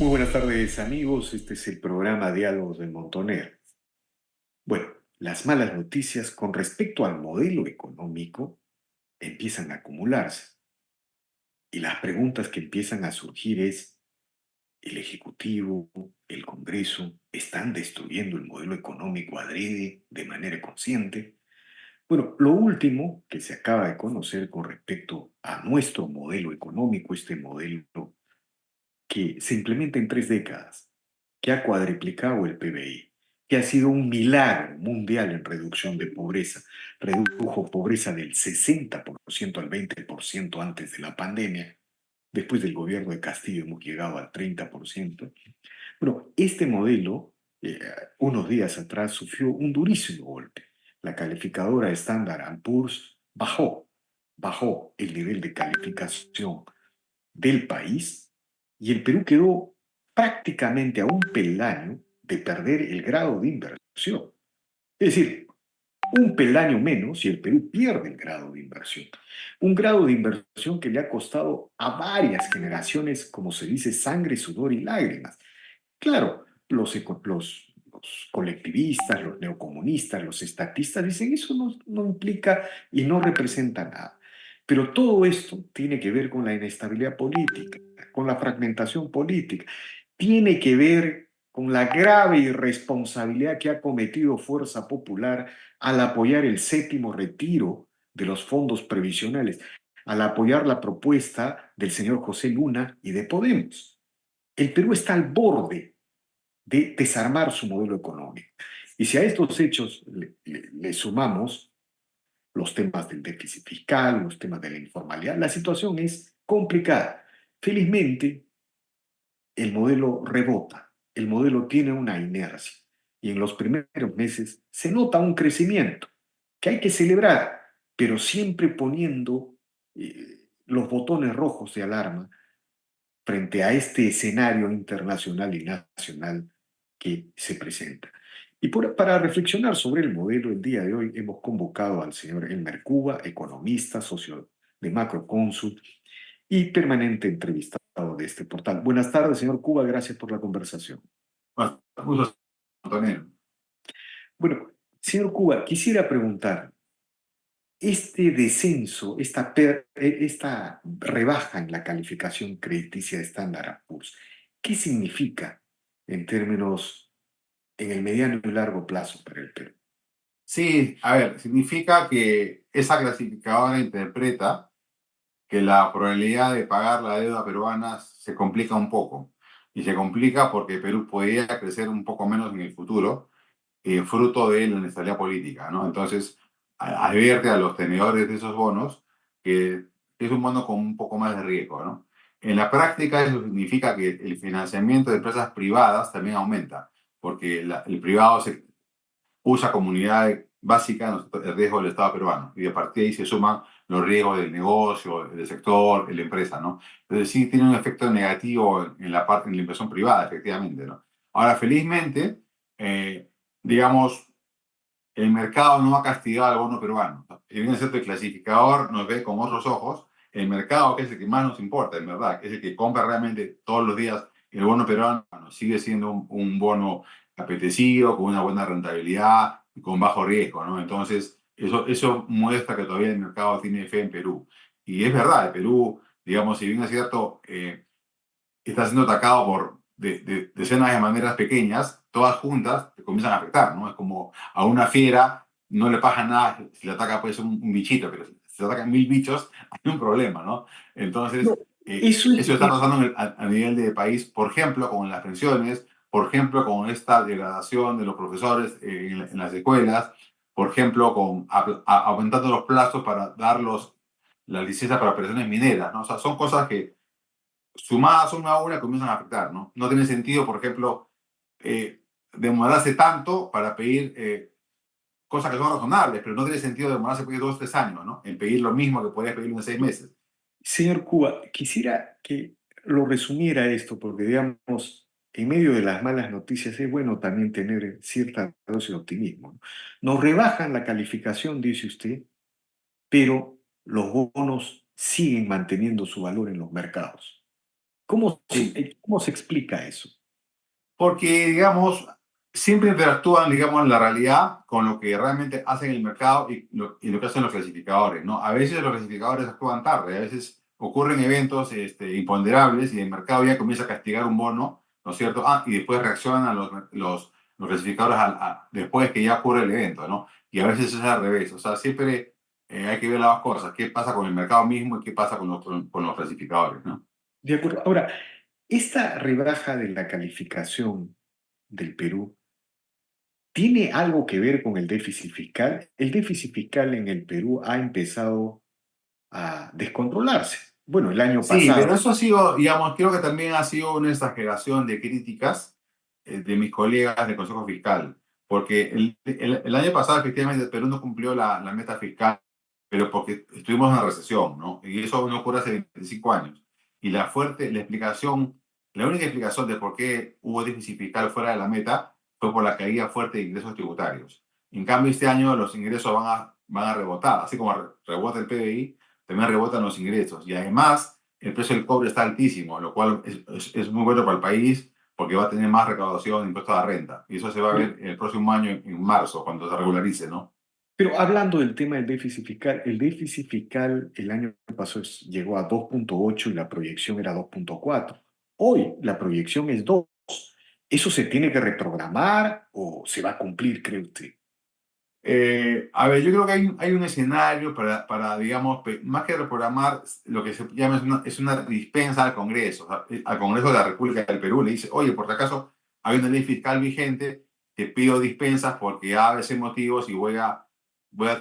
Muy buenas tardes, amigos. Este es el programa Diálogos del Montoner. Bueno, las malas noticias con respecto al modelo económico empiezan a acumularse y las preguntas que empiezan a surgir es, ¿el Ejecutivo, el Congreso están destruyendo el modelo económico adrede de manera consciente? Bueno, lo último que se acaba de conocer con respecto a nuestro modelo económico, este modelo que se implementa en 3 décadas, que ha cuadriplicado el PBI, que ha sido un milagro mundial en reducción de pobreza. Redujo pobreza del 60% al 20% antes de la pandemia. Después del gobierno de Castillo hemos llegado al 30%. Bueno, este modelo, unos días atrás, sufrió un durísimo golpe. La calificadora Standard Poor's bajó el nivel de calificación del país y el Perú quedó prácticamente a un peldaño de perder el grado de inversión. Es decir, un peldaño menos y el Perú pierde el grado de inversión. Un grado de inversión que le ha costado a varias generaciones, como se dice, sangre, sudor y lágrimas. Claro, los colectivistas, los neocomunistas, los estatistas dicen eso no implica y no representa nada. Pero todo esto tiene que ver con la inestabilidad política, con la fragmentación política, tiene que ver con la grave irresponsabilidad que ha cometido Fuerza Popular al apoyar el séptimo retiro de los fondos previsionales, al apoyar la propuesta del señor José Luna y de Podemos. El Perú está al borde de desarmar su modelo económico. Y si a estos hechos le sumamos los temas del déficit fiscal, los temas de la informalidad, la situación es complicada. Felizmente, el modelo rebota, el modelo tiene una inercia y en los primeros meses se nota un crecimiento que hay que celebrar, pero siempre poniendo los botones rojos de alarma frente a este escenario internacional y nacional que se presenta. Y para reflexionar sobre el modelo, el día de hoy hemos convocado al señor Elmer Cuba, economista, socio de Macroconsult y permanente entrevistado de este portal. Buenas tardes, señor Cuba, gracias por la conversación. Bueno, justo, Antonio. Bueno, señor Cuba, quisiera preguntar, este descenso, esta rebaja en la calificación crediticia de Standard Poor's, ¿qué significa en términos en el mediano y largo plazo para el Perú? Sí, a ver, significa que esa clasificadora interpreta que la probabilidad de pagar la deuda peruana se complica un poco. Y se complica porque Perú podría crecer un poco menos en el futuro, fruto de la inestabilidad política, ¿no? Entonces, advierte a los tenedores de esos bonos que es un bono con un poco más de riesgo, ¿no? En la práctica, eso significa que el financiamiento de empresas privadas también aumenta, porque el privado se usa como unidad básica el riesgo del Estado peruano y a partir de ahí se suman los riesgos del negocio, del sector, de la empresa, ¿no? Entonces sí tiene un efecto negativo en la parte, en la inversión privada, efectivamente, ¿no? Ahora, felizmente, eh, digamos, el mercado no ha castigado al bono peruano. Si bien es cierto, el clasificador nos ve con otros ojos, el mercado, que es el que más nos importa, en verdad, que es el que compra realmente todos los días el bono peruano, sigue siendo un bono apetecido, con una buena rentabilidad y con bajo riesgo, ¿no? Entonces, eso muestra que todavía el mercado tiene fe en Perú. Y es verdad, el Perú, digamos, si bien es cierto, está siendo atacado por decenas de maneras pequeñas, todas juntas, te comienzan a afectar, ¿no? Es como a una fiera no le pasa nada si le ataca pues un bichito, pero si le atacan 1000 bichos, hay un problema, ¿no? No, Entonces, eso es, eso está pasando a nivel de país, por ejemplo, con las pensiones, por ejemplo, con esta degradación de los profesores en las escuelas, por ejemplo, con aumentando los plazos para dar las licencias para operaciones mineras, ¿no? O sea, son cosas que sumadas una a una comienzan a afectar, ¿no? No tiene sentido, por ejemplo, demorarse tanto para pedir cosas que son razonables, pero no tiene sentido demorarse pedir 2 o 3 años, ¿no? En pedir lo mismo que podrías pedir en 6 meses. señor Cuba, quisiera que lo resumiera esto, porque digamos, en medio de las malas noticias es bueno también tener cierta dosis de optimismo, ¿no? Nos rebajan la calificación, dice usted, pero los bonos siguen manteniendo su valor en los mercados. Sí, cómo se explica eso? porque, digamos, siempre interactúan, digamos, en la realidad con lo que realmente hacen el mercado y lo que hacen los clasificadores, ¿no? A veces los clasificadores actúan tarde, a veces ocurren eventos imponderables y el mercado ya comienza a castigar un bono, ¿no es cierto? Ah, y después reaccionan los clasificadores después que ya ocurre el evento, ¿no? Y a veces es al revés, o sea, siempre hay que ver las dos cosas, qué pasa con el mercado mismo y qué pasa con los clasificadores, ¿no? De acuerdo. Ahora, esta rebaja de la calificación del Perú tiene algo que ver con el déficit fiscal. El déficit fiscal en el Perú ha empezado a descontrolarse. Bueno, el año Sí, pero pasado, eso ha sido, digamos, creo que también ha sido una exageración de críticas de mis colegas del Consejo Fiscal, porque el año pasado efectivamente el Perú no cumplió la meta fiscal, pero porque estuvimos en una recesión, ¿no? Y eso no ocurre hace 25 años. Y la única explicación de por qué hubo déficit fiscal fuera de la meta fue por la caída fuerte de ingresos tributarios. En cambio, este año los ingresos van a rebotar, así como rebota el PBI, también rebotan los ingresos. Y además el precio del cobre está altísimo, lo cual es muy bueno para el país porque va a tener más recaudación de impuestos a la renta. Y eso se va a pero, ver el próximo año, en marzo, cuando se regularice, ¿no? pero hablando del tema del déficit fiscal, el déficit fiscal el año pasado llegó a 2,8 y la proyección era 2,4. Hoy la proyección es 2. ¿Eso se tiene que reprogramar o se va a cumplir, cree usted? A ver, yo creo que hay un escenario para, digamos, más que reprogramar, lo que se llama es una dispensa al Congreso. O sea, al Congreso de la República del Perú le dice, oye, por si acaso hay una ley fiscal vigente, te pido dispensas porque a veces motivos y voy a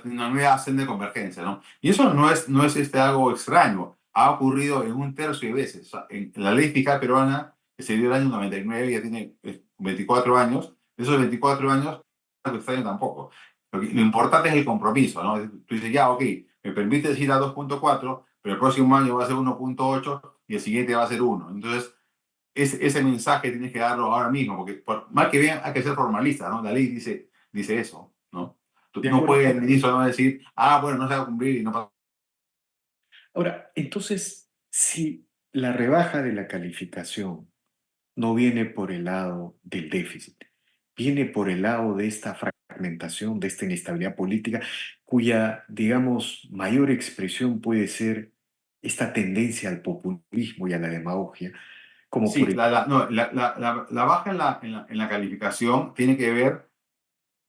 tener una nueva senda de convergencia, ¿no? Y eso no es algo extraño. Ha ocurrido en un tercio de veces. O sea, en la ley fiscal peruana, que se dio el año 99, ya tiene 24 años, de esos 24 años, no es algo extraño tampoco. Lo importante es el compromiso, ¿no? Tú dices, ya, ok, me permites ir a 2,4, pero el próximo año va a ser 1,8 y el siguiente va a ser 1. Entonces, ese mensaje tienes que darlo ahora mismo, porque por más que vean, hay que ser formalista, ¿no? La ley dice eso, ¿no? De No acuerdo. puede el ministro no decir, ah, bueno, no se va a cumplir y no pasa. Ahora, entonces, si la rebaja de la calificación no viene por el lado del déficit, viene por el lado de esta fragmentación, de esta inestabilidad política, cuya, digamos, mayor expresión puede ser esta tendencia al populismo y a la demagogia, como por Sí, el... no, la baja en la calificación tiene que ver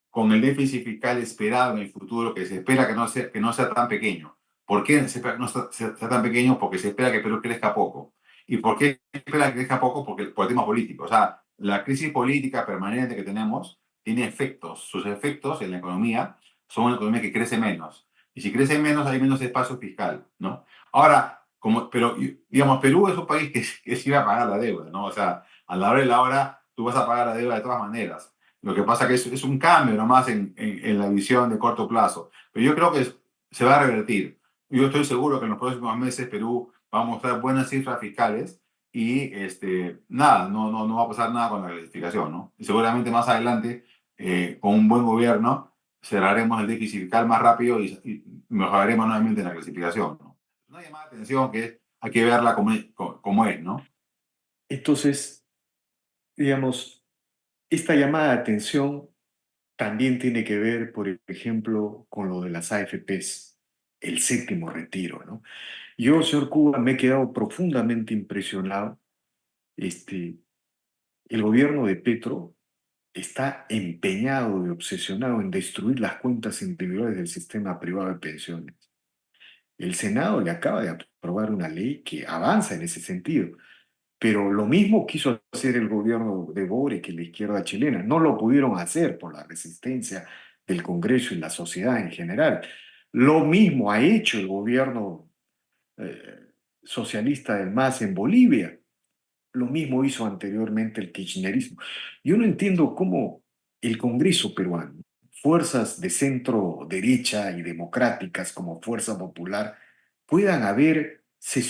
con el déficit fiscal esperado en el futuro, que se espera que no sea tan pequeño. ¿Por qué se espera que no sea tan pequeño? Porque se espera que Perú crezca poco. ¿Y por qué se espera que crezca poco? Porque, por el tema político. O sea, la crisis política permanente que tenemos tiene efectos. Sus efectos en la economía son una economía que crece menos. Y si crece menos, hay menos espacio fiscal, ¿no? Ahora, pero digamos, Perú es un país que sí va a pagar la deuda, ¿no? O sea, a la hora de la hora, tú vas a pagar la deuda de todas maneras. Lo que pasa que es un cambio nomás en la visión de corto plazo. Pero yo creo que se va a revertir. Yo estoy seguro que en los próximos meses Perú va a mostrar buenas cifras fiscales y nada, no va a pasar nada con la clasificación, ¿no? Y seguramente más adelante, con un buen gobierno, cerraremos el déficit fiscal más rápido y mejoraremos nuevamente en la clasificación, ¿no? Una llamada de atención que hay que verla como es, ¿no? Entonces, digamos, esta llamada de atención también tiene que ver, por ejemplo, con lo de las AFPs, el séptimo retiro, ¿no? Yo, señor Cuba, me he quedado profundamente impresionado. Este, el gobierno de Petro está empeñado y obsesionado en destruir las cuentas individuales del sistema privado de pensiones. El Senado le acaba de aprobar una ley que avanza en ese sentido, pero lo mismo quiso hacer el gobierno de Boric y la izquierda chilena. No lo pudieron hacer por la resistencia del Congreso y la sociedad en general. Lo mismo ha hecho el gobierno eh, socialista del MAS en Bolivia. Lo mismo hizo anteriormente el kirchnerismo. Yo no entiendo cómo el Congreso peruano, fuerzas de centro derecha y democráticas como Fuerza Popular, pueden haberse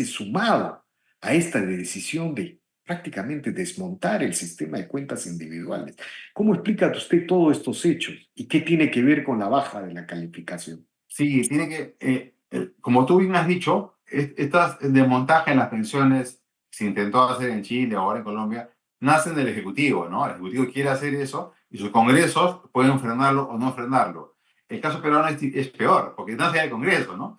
sumado a esta decisión de prácticamente desmontar el sistema de cuentas individuales. ¿Cómo explica usted todos estos hechos y qué tiene que ver con la baja de la calificación? Sí, tiene que, como tú bien has dicho, estas desmontajes en las pensiones se intentó hacer en Chile o ahora en Colombia, nacen del Ejecutivo, ¿no? El Ejecutivo quiere hacer eso y sus congresos pueden frenarlo o no frenarlo. El caso peruano es peor, porque nace del Congreso, ¿no?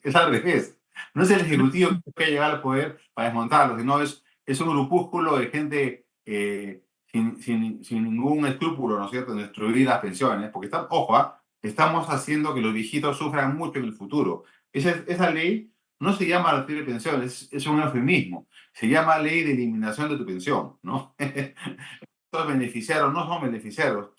Es al revés. No es el Ejecutivo que llega al poder para desmontarlo, sino es un grupúsculo de gente sin ningún escrúpulo, ¿no es cierto?, en destruir las pensiones, porque ojo, estamos haciendo que los viejitos sufran mucho en el futuro. Esa ley no se llama retiro de pensión, es un eufemismo. Se llama ley de eliminación de tu pensión, ¿no? Estos beneficiarios no son beneficiarios,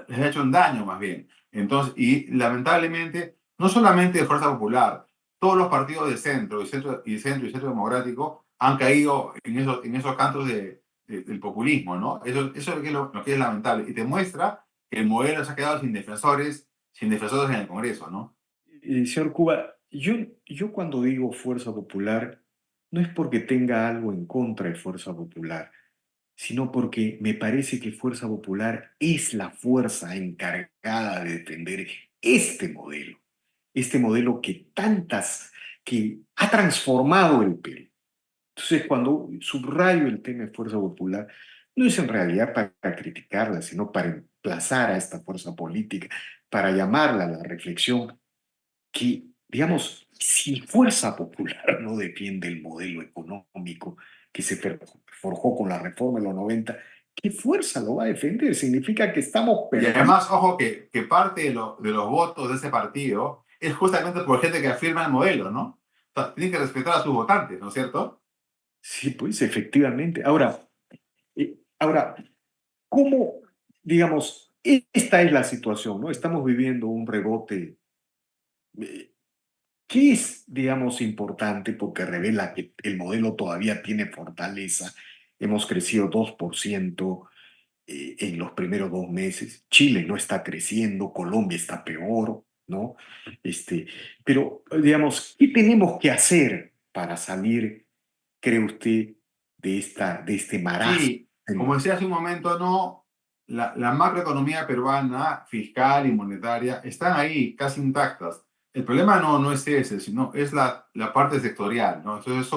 les ha hecho un daño más bien. Entonces, y lamentablemente, no solamente de Fuerza Popular, todos los partidos de centro y centro democrático han caído en esos cantos del populismo, ¿no? Eso es lo que es lamentable. Y te muestra que el modelo se ha quedado sin defensores en el Congreso, ¿no? Señor Cuba, yo cuando digo Fuerza Popular, no es porque tenga algo en contra de Fuerza Popular, sino porque me parece que Fuerza Popular es la fuerza encargada de defender este modelo que ha transformado el Perú. Entonces, cuando subrayo el tema de Fuerza Popular, no es en realidad para criticarla, sino para emplazar a esta fuerza política, para llamarla a la reflexión que, digamos, si Fuerza Popular no defiende el modelo económico que se forjó con la reforma de los 90, ¿qué fuerza lo va a defender? Significa que estamos Y perdiendo. además, ojo, que parte de los votos de ese partido es justamente por gente que afirma el modelo, ¿no? O sea, tienen que respetar a sus votantes, ¿no es cierto? Sí, pues efectivamente. Ahora, ¿cómo, digamos, esta es la situación, ¿no? Estamos viviendo un rebote eh, que es, digamos, importante porque revela que el modelo todavía tiene fortaleza. Hemos crecido 2% en los primeros 2 meses. Chile no está creciendo, Colombia está peor, ¿no? Este, pero, digamos, ¿qué tenemos que hacer para salir, cree usted, de este marasmo? Sí, como decía hace un momento, no, la macroeconomía peruana, fiscal y monetaria, están ahí casi intactas. El problema no es ese, sino es la parte sectorial, ¿no? Entonces,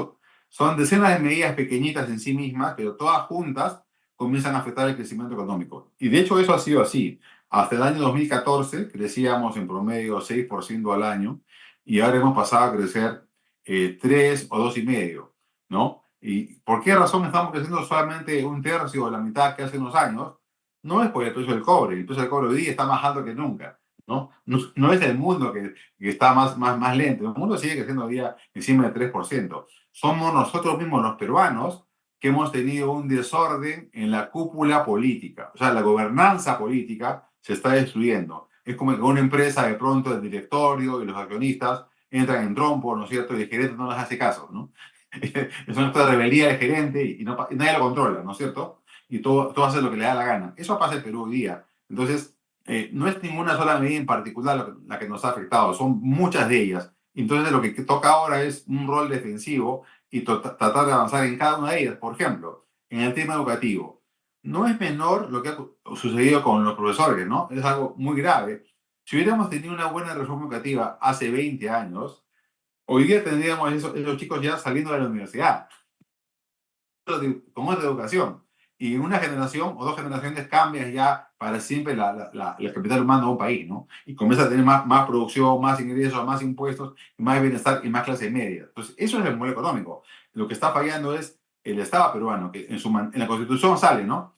son decenas de medidas pequeñitas en sí mismas, pero todas juntas comienzan a afectar el crecimiento económico. Y de hecho eso ha sido así. Hasta el año 2014 crecíamos en promedio 6% al año y ahora hemos pasado a crecer 3 o 2,5%, ¿no? ¿Y por qué razón estamos creciendo solamente un tercio o la mitad que hace unos años? No es por el precio del cobre. El precio del cobre hoy día está más alto que nunca, ¿no? No es el mundo que está más lento. El mundo sigue creciendo hoy día encima del 3%. Somos nosotros mismos los peruanos que hemos tenido un desorden en la cúpula política. O sea, la gobernanza política se está destruyendo. Es como que una empresa de pronto el directorio y los accionistas entran en trompo, ¿no es cierto? Y el gerente no les hace caso, ¿no? Es una acto de rebeldía del gerente y nadie lo controla, ¿no es cierto? Y todo hace lo que le da la gana. Eso pasa en Perú hoy día. Entonces, no es ninguna sola medida en particular la que nos ha afectado, son muchas de ellas. Entonces, lo que toca ahora es un rol defensivo y tratar de avanzar en cada una de ellas. Por ejemplo, en el tema educativo, no es menor lo que ha sucedido con los profesores, ¿no? Es algo muy grave. Si hubiéramos tenido una buena reforma educativa hace 20 años, hoy día tendríamos esos chicos ya saliendo de la universidad con otra educación. Y en una generación o dos generaciones cambias ya para siempre el capital humano de un país, ¿no? Y comienza a tener más producción, más ingresos, más impuestos, más bienestar y más clase media. Entonces, eso es el modelo económico. Lo que está fallando es el Estado peruano, que en la Constitución sale, ¿no?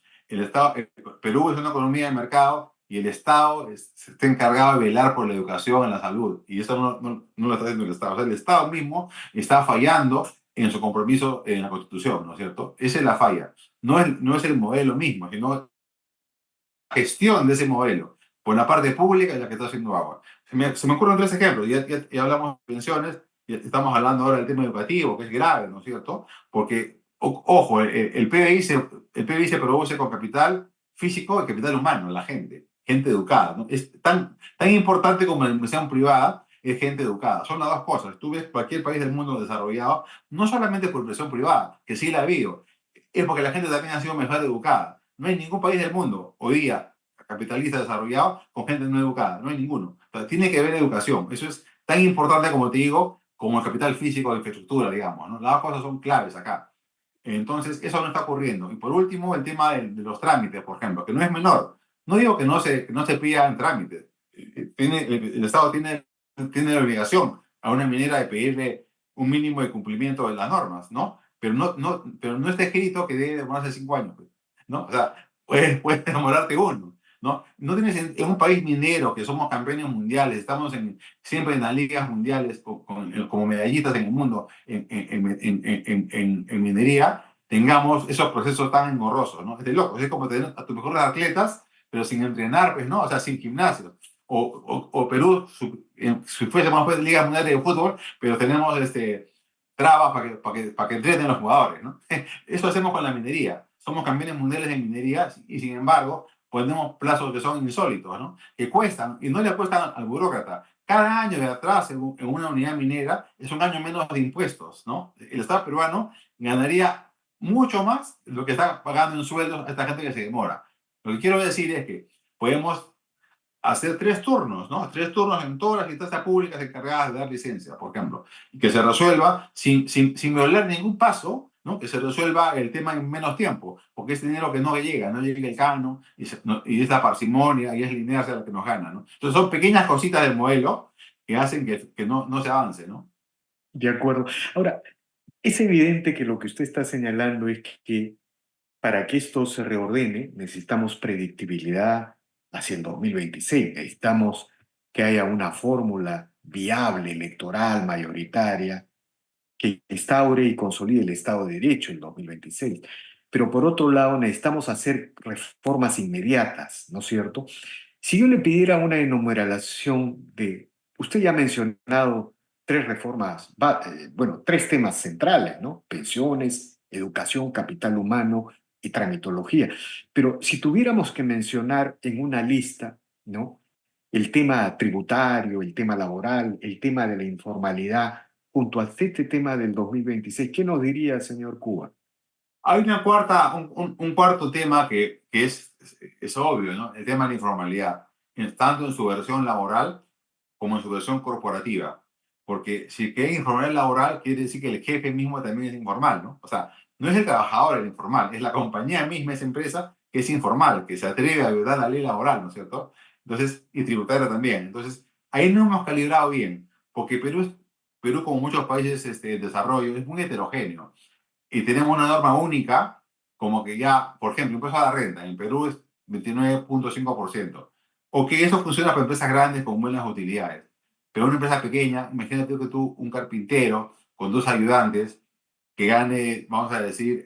Perú es una economía de mercado y el Estado está encargado de velar por la educación y la salud. Y eso no lo está haciendo el Estado. O sea, el Estado mismo está fallando en su compromiso en la Constitución, ¿no es cierto? Esa es la falla. No es el modelo mismo, sino la gestión de ese modelo por la parte pública es la que está haciendo agua. Se me ocurren tres ejemplos. Ya hablamos de pensiones, ya estamos hablando ahora del tema educativo, que es grave, ¿no es cierto? Porque, ojo, el PBI se produce con capital físico y capital humano, la gente educada, ¿no? Es tan importante como la inversión privada, es gente educada. Son las dos cosas. Tú ves cualquier país del mundo desarrollado, no solamente por inversión privada, que sí la ha habido, es porque la gente también ha sido mejor educada. No hay ningún país del mundo hoy día capitalista desarrollado con gente no educada. No hay ninguno. O sea, tiene que haber educación. Eso es tan importante como te digo, como el capital físico de infraestructura, digamos, ¿no? Las dos cosas son claves acá. Entonces, eso no está ocurriendo. Y por último, el tema de los trámites, por ejemplo, que no es menor. No digo que no se pidan trámites. El Estado tiene la obligación a una minera de pedirle un mínimo de cumplimiento de las normas, ¿no? Pero no está escrito que debe demorarse 5 años, pues, ¿no? O sea, puede demorarte uno, ¿no? No tienes en un país minero que somos campeones mundiales, estamos siempre en las ligas mundiales como medallistas en el mundo en minería, tengamos esos procesos tan engorrosos, ¿no? Es de locos, es como tener a tus mejores atletas, pero sin entrenar, pues, ¿no? O sea, sin gimnasio. O Perú, si fuésemos pues, ligas mundiales de fútbol, pero tenemos trabas para que entrenen los jugadores, ¿no? Eso hacemos con la minería. Somos campeones mundiales de minería y sin embargo ponemos plazos que son insólitos, ¿no? Que cuestan y no le cuestan al burócrata. Cada año de atrás en una unidad minera es un año menos de impuestos, ¿no? El Estado peruano ganaría mucho más de lo que está pagando en sueldos a esta gente que se demora. Lo que quiero decir es que podemos hacer 3 turnos, ¿no? 3 turnos en todas las instancias públicas encargadas de dar licencia, por ejemplo, y que se resuelva sin violar ningún paso, ¿no? Que se resuelva el tema en menos tiempo, porque es dinero que no llega, no llega el cano, y es la parsimonia, y es la inercia la que nos gana, ¿no? Entonces son pequeñas cositas del modelo que hacen que no se avance, ¿no? De acuerdo. Ahora, es evidente que lo que usted está señalando es que para que esto se reordene necesitamos predictibilidad hacia el 2026. Necesitamos que haya una fórmula viable, electoral, mayoritaria, que instaure y consolide el Estado de Derecho en 2026. Pero por otro lado, necesitamos hacer reformas inmediatas, ¿no es cierto? Si yo le pidiera una enumeración de, usted ya ha mencionado tres reformas, bueno, tres temas centrales, ¿no? Pensiones, educación, capital humano y tramitología. Pero si tuviéramos que mencionar en una lista, ¿no? El tema tributario, el tema laboral, el tema de la informalidad, junto a este tema del 2026, ¿qué nos diría, señor Cuba? Hay un cuarto tema que es obvio, ¿no? El tema de la informalidad, tanto en su versión laboral como en su versión corporativa. Porque si que hay informalidad laboral, quiere decir que el jefe mismo también es informal, ¿no? O sea, no es el trabajador el informal, es la compañía misma, esa empresa, que es informal, que se atreve a violar la ley laboral, ¿no es cierto? Entonces, y tributaria también. Entonces, ahí no hemos calibrado bien, porque Perú como muchos países en desarrollo, es muy heterogéneo y tenemos una norma única, como que ya, por ejemplo, impuesto a la renta, en Perú es 29,5%. O que eso funciona para empresas grandes con buenas utilidades. Pero una empresa pequeña, imagínate que tú, un carpintero con 2 ayudantes, que gane, vamos a decir,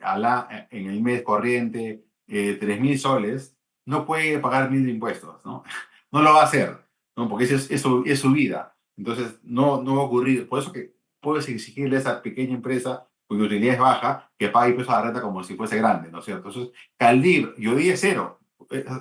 en el mes corriente 3.000 soles, no puede pagar 1.000 de impuestos, ¿no? No lo va a hacer, ¿no? Porque es su vida. Entonces, no va a ocurrir. Por eso que puedes exigirle a esa pequeña empresa cuya utilidad es baja, que pague impuestos a la renta como si fuese grande, ¿no es cierto? Entonces, calibra, yo dije cero,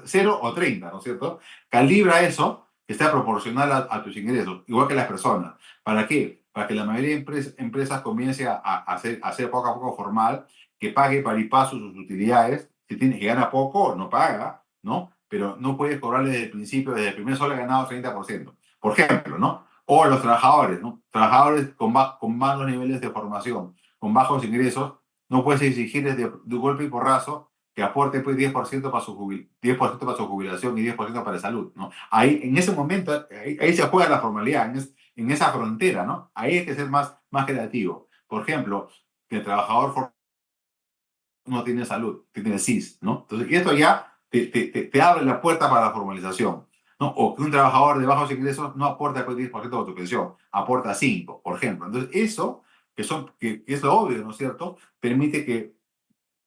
0 o 30, ¿no es cierto? Calibra eso que sea proporcional a tus ingresos, igual que las personas. ¿Para qué? Para que la mayoría de empresas comience a hacer poco a poco formal, que pague para y paso sus utilidades. Si tiene que gana poco, no paga, ¿no? Pero no puedes cobrarle desde el principio, desde el primer sol he ganado 30%, por ejemplo, ¿no? O los trabajadores, ¿no? Trabajadores con bajos niveles de formación, con bajos ingresos, no puedes exigirles de golpe y porrazo que aporte pues 10% para 10% para su jubilación y 10% para la salud, ¿no? Ahí, en ese momento, ahí se juega la formalidad, en esa frontera, ¿no? Ahí hay que ser más creativo. Por ejemplo, que el trabajador no tiene salud, que tiene CIS, ¿no? Entonces, y esto ya te abre la puerta para la formalización, ¿no? O que un trabajador de bajos ingresos no aporta el 10% de tu pensión, aporta 5, por ejemplo. Entonces, eso, que es lo obvio, ¿no es cierto? Permite que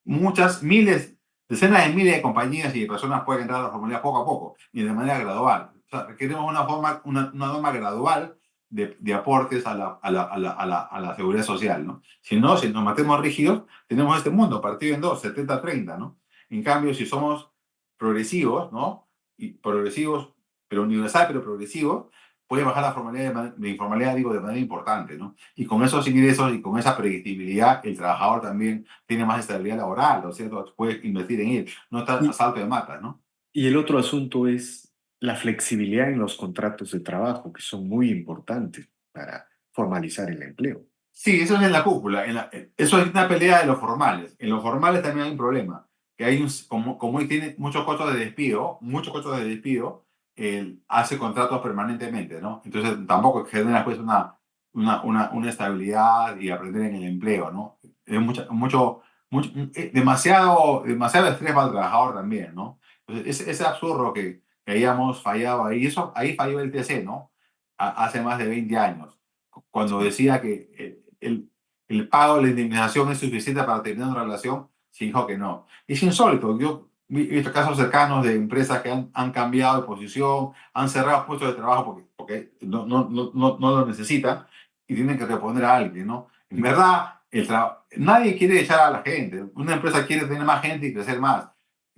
muchas, miles, decenas de miles de compañías y de personas pueden entrar a la formalidad poco a poco y de manera gradual. O sea, requerimos una norma gradual de aportes a la seguridad social, ¿no? Si no, si nos matemos rígidos, tenemos este mundo partido en dos, 70-30, ¿no? En cambio, si somos progresivos, ¿no? Y progresivos, pero universal, pero progresivos, puede bajar la formalidad de informalidad, digo, de manera importante, ¿no? Y con esos ingresos y con esa predictibilidad, el trabajador también tiene más estabilidad laboral, ¿no es cierto? Puede invertir en él, no está a Y, salto de matas, ¿no? y el otro asunto es la flexibilidad en los contratos de trabajo, que son muy importantes formalizar el empleo. Sí, eso es en la cúpula. Eso es una pelea de los formales. En los formales también hay un problema, que hay como hoy tiene muchos costos de despido, él hace contratos permanentemente, ¿no? Entonces tampoco genera pues una estabilidad y aprender en el empleo, ¿no? Es demasiado estrés para el trabajador también, ¿no? Entonces, ese absurdo que hayamos fallado ahí, ahí falló el TC, ¿no? Hace más de 20 años cuando Sí. decía que el pago de la indemnización es suficiente para terminar una relación, se dijo que no. Es insólito. Yo he visto casos cercanos de empresas que han cambiado de posición, han cerrado puestos de trabajo porque no lo necesitan y tienen que reponer a alguien, ¿no? En verdad, nadie quiere echar a la gente. Una empresa quiere tener más gente y crecer más.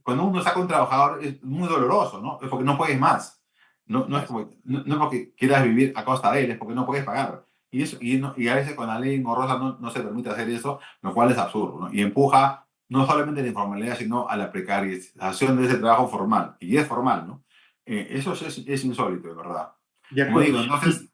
Cuando uno saca un trabajador es muy doloroso, ¿no? Es porque no puedes más. No es porque quieras vivir a costa de él, es porque no puedes pagar. Y a veces con la ley engorrosa no se permite hacer eso, lo cual es absurdo, ¿no? Y empuja no solamente a la informalidad, sino a la precarización de ese trabajo formal. Y es formal, ¿no? Eso es insólito, de verdad. De Como acuerdo. digo, entonces,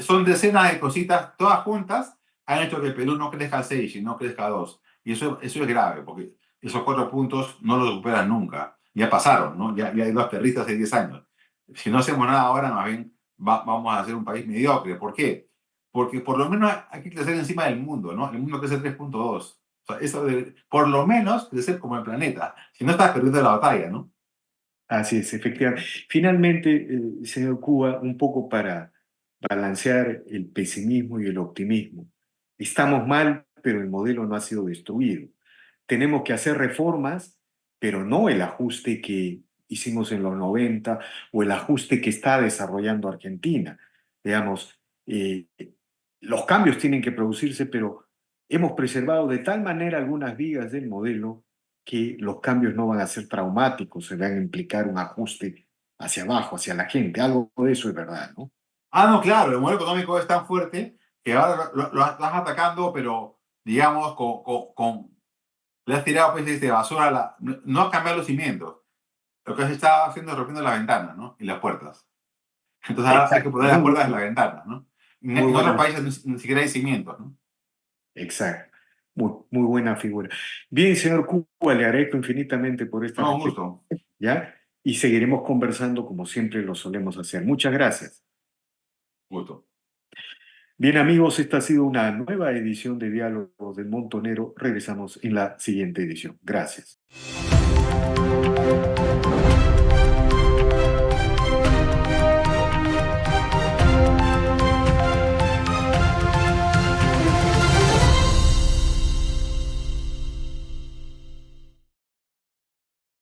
son decenas de cositas, todas juntas, han hecho que el Perú no crezca a 6 y no crezca a 2. Y eso es grave, porque esos 4 puntos no los superan nunca. Ya pasaron, ¿no? Ya hay dos perritas hace 10 años. Si no hacemos nada ahora, más bien vamos a ser un país mediocre. ¿Por qué? Porque por lo menos hay que crecer encima del mundo, ¿no? El mundo crece 3,2. O sea, eso por lo menos crecer como el planeta. Si no, estás perdiendo la batalla, ¿no? Así es, efectivamente. Finalmente, señor Cuba, un poco para balancear el pesimismo y el optimismo. Estamos mal, pero el modelo no ha sido destruido. Tenemos que hacer reformas, pero no el ajuste que hicimos en los 90 o el ajuste que está desarrollando Argentina. Digamos, los cambios tienen que producirse, pero hemos preservado de tal manera algunas vigas del modelo que los cambios no van a ser traumáticos, se van a implicar un ajuste hacia abajo, hacia la gente. Algo de eso es verdad, ¿no? Ah, no, claro, el modelo económico es tan fuerte que ahora lo estás atacando, pero digamos, le has tirado pues, de basura, no has cambiado los cimientos. Lo que has estado haciendo es rompiendo las ventanas, ¿no? Y las puertas. Entonces ahora hay que Exacto. poner las puertas en las ventanas, ¿no? Muy En otros buena, países ni siquiera hay cimientos, ¿no? exacto. Muy buena figura. Bien, señor Cuba, le agradezco infinitamente por esta No, un reflexión, gusto. ¿ya? Y seguiremos conversando como siempre lo solemos hacer. Muchas gracias. Gusto. Bien, amigos, esta ha sido una nueva edición de Diálogos del Montonero. Regresamos en la siguiente edición. Gracias.